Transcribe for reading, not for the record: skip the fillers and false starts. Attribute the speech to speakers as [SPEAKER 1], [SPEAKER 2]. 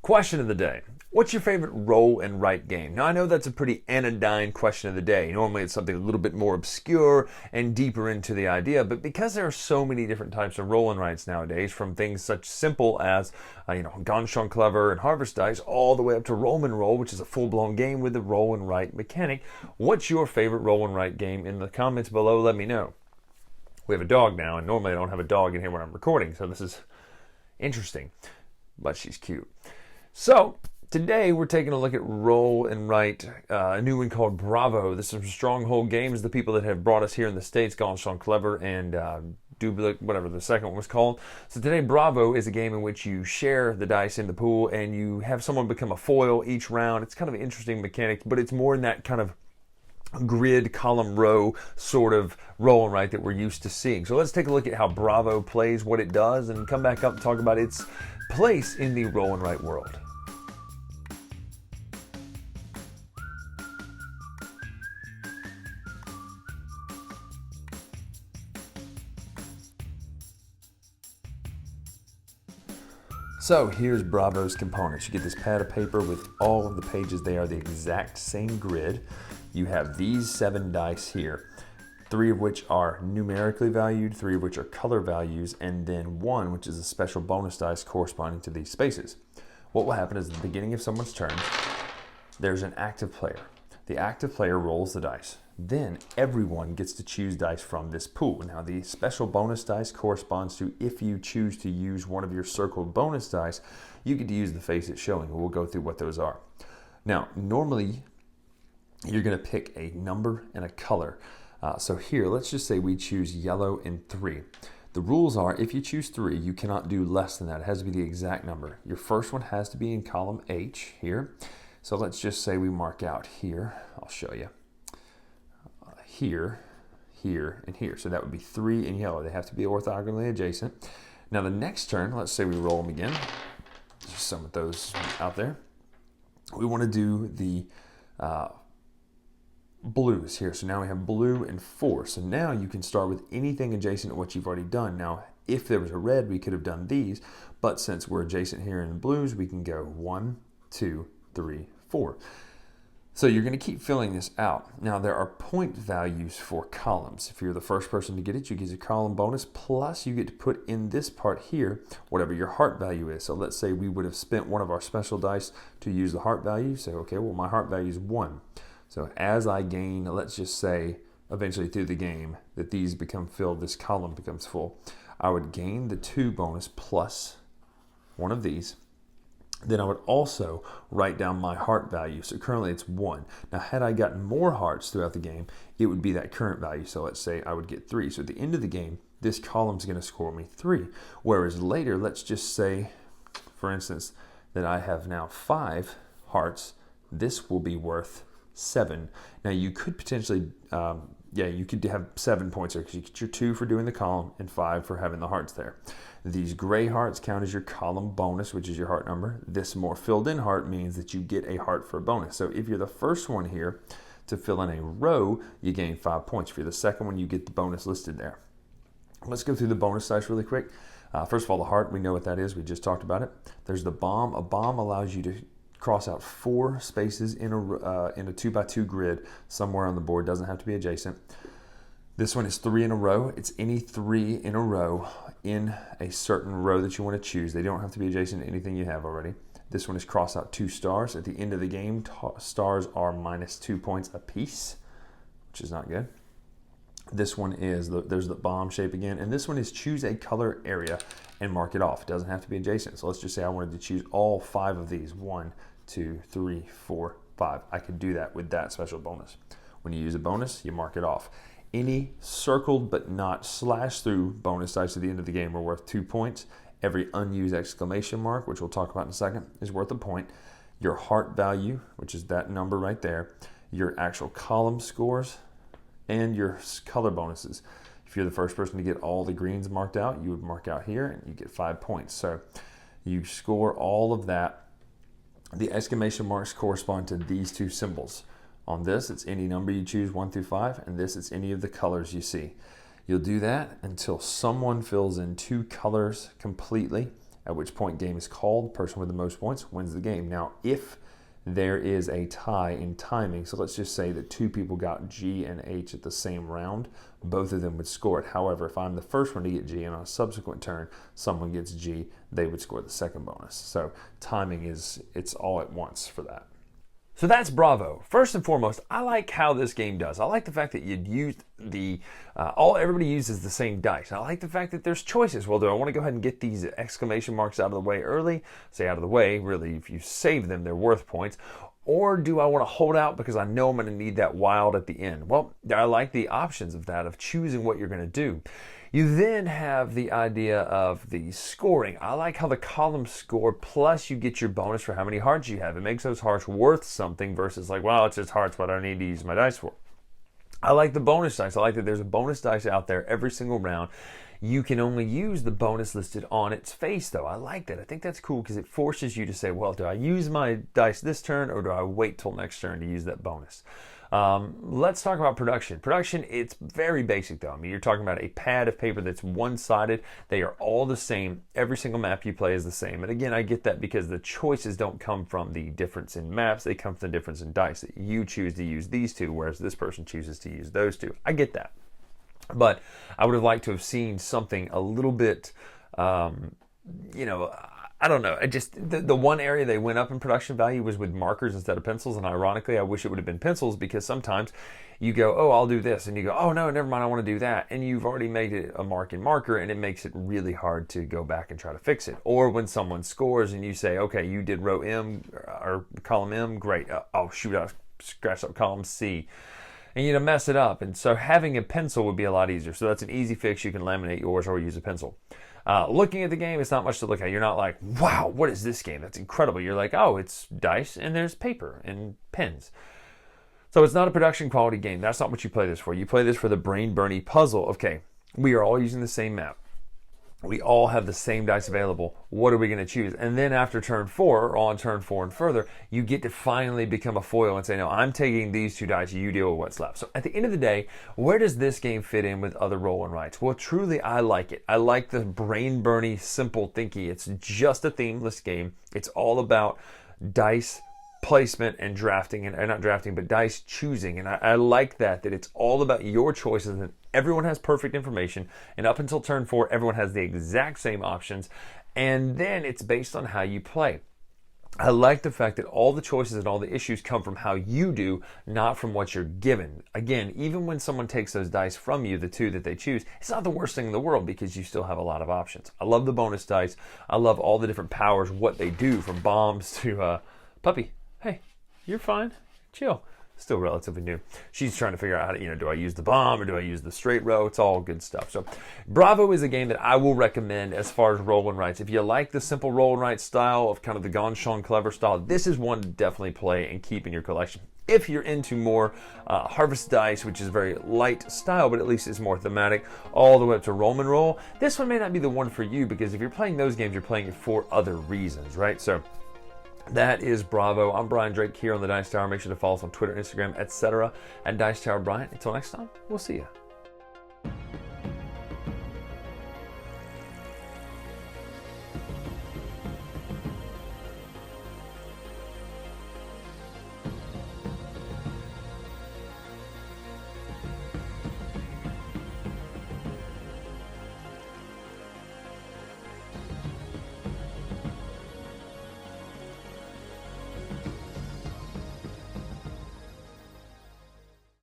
[SPEAKER 1] Question of the day. What's your favorite roll and write game? Now I know that's a pretty anodyne question of the day. Normally it's something a little bit more obscure and deeper into the idea, but because there are so many different types of roll and writes nowadays, from things such simple as Ganz schön clever and harvest dice, all the way up to roll and roll, which is a full-blown game with the roll and write mechanic. What's your favorite roll and write game? In the comments below, let me know. We have a dog now, and normally I don't have a dog in here when I'm recording, so this is interesting, but she's cute. So today we're taking a look at roll and write, a new one called Bravo. This is from Stronghold Games, the people that have brought us here in the States, Ganz schön clever and Dublik, whatever the second one was called. So today Bravo is a game in which you share the dice in the pool and you have someone become a foil each round. It's kind of an interesting mechanic, but it's more in that kind of grid, column, row sort of roll and write that we're used to seeing. So let's take a look at how Bravo plays, what it does, and come back up and talk about its place in the roll and write world. So here's Bravo's components. You get this pad of paper with all of the pages. They are the exact same grid. You have these 7 dice here, 3 of which are numerically valued, 3 of which are color values, and then 1 which is a special bonus dice corresponding to these spaces. What will happen is at the beginning of someone's turn, there's an active player. The active player rolls the dice. Then everyone gets to choose dice from this pool. Now the special bonus dice corresponds to if you choose to use one of your circled bonus dice, you get to use the face it's showing. We'll go through what those are. Now normally you're going to pick a number and a color. So here, let's just say we choose yellow and 3. The rules are if you choose 3, you cannot do less than that. It has to be the exact number. Your first one has to be in column H here. So let's just say we mark out here. I'll show you. Here, here, and here. So that would be 3 in yellow. They have to be orthogonally adjacent. Now the next turn, let's say we roll them again. Just some of those out there. We want to do the blues here. So now we have blue and 4. So now you can start with anything adjacent to what you've already done. Now, if there was a red, we could have done these, but since we're adjacent here in blues, we can go 1, 2, 3, 4. So you're going to keep filling this out. Now there are point values for columns. If you're the first person to get it, you get a column bonus, plus you get to put in this part here whatever your heart value is. So let's say we would have spent one of our special dice to use the heart value. Say, okay, well my heart value is 1. So as I gain, let's just say eventually through the game that these become filled, this column becomes full, I would gain the 2 bonus plus one of these. Then I would also write down my heart value. So currently it's 1. Now had I gotten more hearts throughout the game, it would be that current value. So let's say I would get 3. So at the end of the game, this column is going to score me 3. Whereas later, let's just say, for instance, that I have now 5 hearts. This will be worth 7. Now you could potentially, you could have 7 points there because you get your 2 for doing the column and 5 for having the hearts there. These gray hearts count as your column bonus, which is your heart number. This more filled in heart means that you get a heart for a bonus. So if you're the first one here to fill in a row, you gain 5 points. If you're the second one, you get the bonus listed there. Let's go through the bonus dice really quick. First of all, the heart, we know what that is. We just talked about it. There's the bomb. A bomb allows you to cross out 4 spaces in a 2x2 grid somewhere on the board. Doesn't have to be adjacent. This one is 3 in a row. It's any 3 in a row in a certain row that you want to choose. They don't have to be adjacent to anything you have already. This one is cross out 2 stars. At the end of the game, stars are -2 points apiece, which is not good. This one is, there's the bomb shape again. And this one is choose a color area and mark it off. It doesn't have to be adjacent. So let's just say I wanted to choose all 5 of these. 1, 2, 3, 4, 5. I could do that with that special bonus. When you use a bonus, you mark it off. Any circled but not slashed through bonus dice at the end of the game are worth 2 points. Every unused exclamation mark, which we'll talk about in a second, is worth a point. Your heart value, which is that number right there, your actual column scores, and your color bonuses. If you're the first person to get all the greens marked out, you would mark out here and you get 5 points. So you score all of that. The exclamation marks correspond to these 2 symbols. On this, it's any number you choose, 1 through 5, and this, it's any of the colors you see. You'll do that until someone fills in 2 colors completely. at which point game is called. Person with the most points wins the game. Now, if there is a tie in timing, so let's just say that 2 people got G and H at the same round, both of them would score it. However, if I'm the first one to get G and on a subsequent turn someone gets G, they would score the second bonus. So timing it's all at once for that. So that's Bravo. First and foremost, I like how this game does. I like the fact that you'd used everybody uses the same dice. I like the fact that there's choices. Well, do I want to go ahead and get these exclamation marks out of the way early? Say out of the way, really, if you save them, they're worth points. Or do I want to hold out because I know I'm going to need that wild at the end? Well, I like the options of that, of choosing what you're going to do. You then have the idea of the scoring. I like how the columns score, plus you get your bonus for how many hearts you have. It makes those hearts worth something versus like, well, it's just hearts, what I need to use my dice for. I like the bonus dice. I like that there's a bonus dice out there every single round. You can only use the bonus listed on its face, though. I like that. I think that's cool because it forces you to say, well, do I use my dice this turn or do I wait till next turn to use that bonus? Let's talk about production. Production, it's very basic though. I mean, you're talking about a pad of paper that's one-sided. They are all the same. Every single map you play is the same. And again, I get that because the choices don't come from the difference in maps. They come from the difference in dice. That you choose to use these 2, whereas this person chooses to use those 2. I get that. But I would have liked to have seen something a little bit, I don't know. The one area they went up in production value was with markers instead of pencils. And ironically, I wish it would have been pencils because sometimes you go, oh, I'll do this. And you go, oh, no, never mind. I want to do that. And you've already made it a mark in marker and it makes it really hard to go back and try to fix it. Or when someone scores and you say, okay, you did row M or column M. Great. Oh, shoot, I scratched up column C. And you'd mess it up. And so having a pencil would be a lot easier. So that's an easy fix. You can laminate yours or use a pencil. Looking at the game, it's not much to look at. You're not like, wow, what is this game? That's incredible. You're like, oh, it's dice and there's paper and pens. So it's not a production quality game. That's not what you play this for. You play this for the brain burny puzzle. Okay, we are all using the same map. We all have the same dice available. What are we going to choose? And then after turn 4, or on turn 4 and further, you get to finally become a foil and say, no, I'm taking these 2 dice, you deal with what's left. So at the end of the day, where does this game fit in with other roll and writes? Well, truly, I like it. I like the brain burny, simple thinking. It's just a themeless game. It's all about dice placement and drafting, and not drafting, but dice choosing. And I like that it's all about your choices and everyone has perfect information. And up until turn 4, everyone has the exact same options. And then it's based on how you play. I like the fact that all the choices and all the issues come from how you do, not from what you're given. Again, even when someone takes those dice from you, the 2 that they choose, it's not the worst thing in the world because you still have a lot of options. I love the bonus dice. I love all the different powers, what they do, from bombs to puppy. Hey, you're fine. Chill. Still relatively new. She's trying to figure out how to, do I use the bomb or do I use the straight row? It's all good stuff. So Bravo is a game that I will recommend as far as roll and writes. If you like the simple roll and write style of kind of the Gone Clever style, this is one to definitely play and keep in your collection. If you're into more Harvest Dice, which is very light style, but at least it's more thematic, all the way up to Roll and Roll, this one may not be the one for you because if you're playing those games, you're playing it for other reasons, right? So that is Bravo. I'm Brian Drake here on the Dice Tower. Make sure to follow us on Twitter, Instagram, etc. at Dice Tower Brian. Until next time, we'll see you.